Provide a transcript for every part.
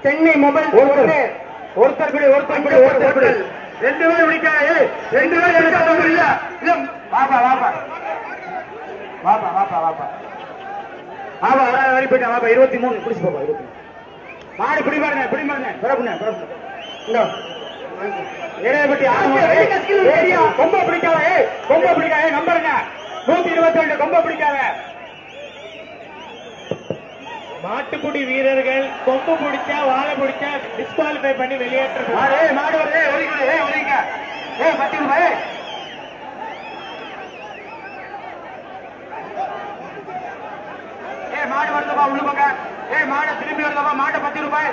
Chennai mobile ஒருத்தர் பிடி ரெண்டு பேர் பிடிக்காது ரெண்டு பேர் இல்ல வாப்பா வாப்பா வாப்பா வாப்பா வாப்பா ஆமா வரி போயிட்டா வாப்பா 23 பிடிச்சு போப்பா 23 மாடு பிடி பாருங்க பிறப்புண்ண இடையப்பட்டி கொம்ப பிடிக்காத நம்பருங்க 122 கொம்ப பிடிக்காத மாட்டுக்குடி வீரர்கள் கொம்பு பிடிச்சா வாழை பிடிச்சா டிஸ்குவாலிஃபை பண்ணி வெளியேற்ற மாடு வருது ஒதுங்க 10 ரூபாய் மாடு வருதுப்பா உள்ள போங்க மாடு திரும்பி வருதுப்பா மாட்டை 10 ரூபாய்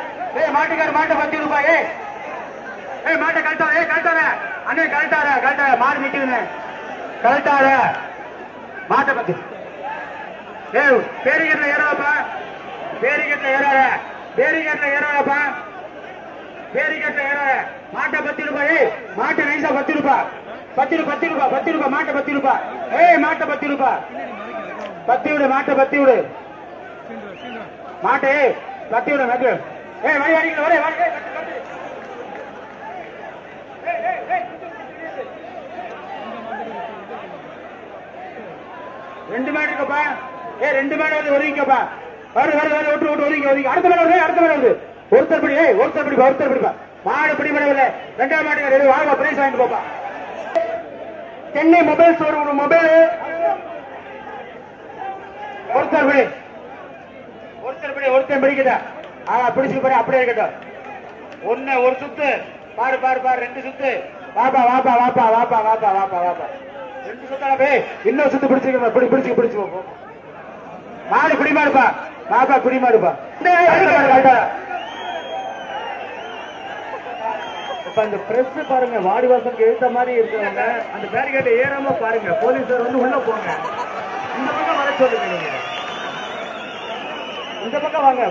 மாட்டுக்கார மாட்டை 10 ரூபாய் மாட்டை கழட்டாத அண்ணே கழட்டாத மாடு நிக்குதுன்னு கழட்டாத மாட்டை 10 பேரிகேட்ல ஏறாப்பா பேரிகேட்ல ஏறாப்பா பேரிகேட்ல ஏறாத மாட்டை 10 ரூபாய் மாட்டை நைசா 10 ரூபாய் 10 ரூபாய் மாட்டை 10 ரூபாய் மாட்டை 10 ரூபாய் 10 விடு மாட்டை 10 விடு மாட்டே 10 விடு மதி வரி ரெண்டு மாடு இருக்கப்பா ரெண்டு மாடு வந்து ஒதுங்கிக்கப்பா விட்டு ஒதுங்க அடுத்த மாடு வருது ஒருத்தர் பிடிப்பா மாடு பிடிபடவில்லை ரெண்டாவது மாட்டுக்கு வாங்க பிரைஸ் வாங்கிட்டு போப்பா சென்னை மொபைல் ஷோரூம் மொபைல் ஒருத்தர் பிடிக்குதா பிடிச்சு பாரு அப்படியே இருக்கட்டும் ஒரு சுத்து பாரு 2 சுத்து வாப்பா 2 சுத்தால போய் இன்னொரு சுத்து பிடிச்சு மாடு குடிமாடுப்பா பாப்பா குடிமாடுப்பா அந்த பிரஸ் பாருங்க வாடிவாசலுக்கு எழுத்த மாதிரி இருக்கிறவங்க அந்த பேரிகேட்டை ஏறாம பாருங்க போலீசார் வந்து உள்ள போங்க இந்த பக்கம் வர சொல்லுங்க நீங்க இந்த பக்கம் வாங்க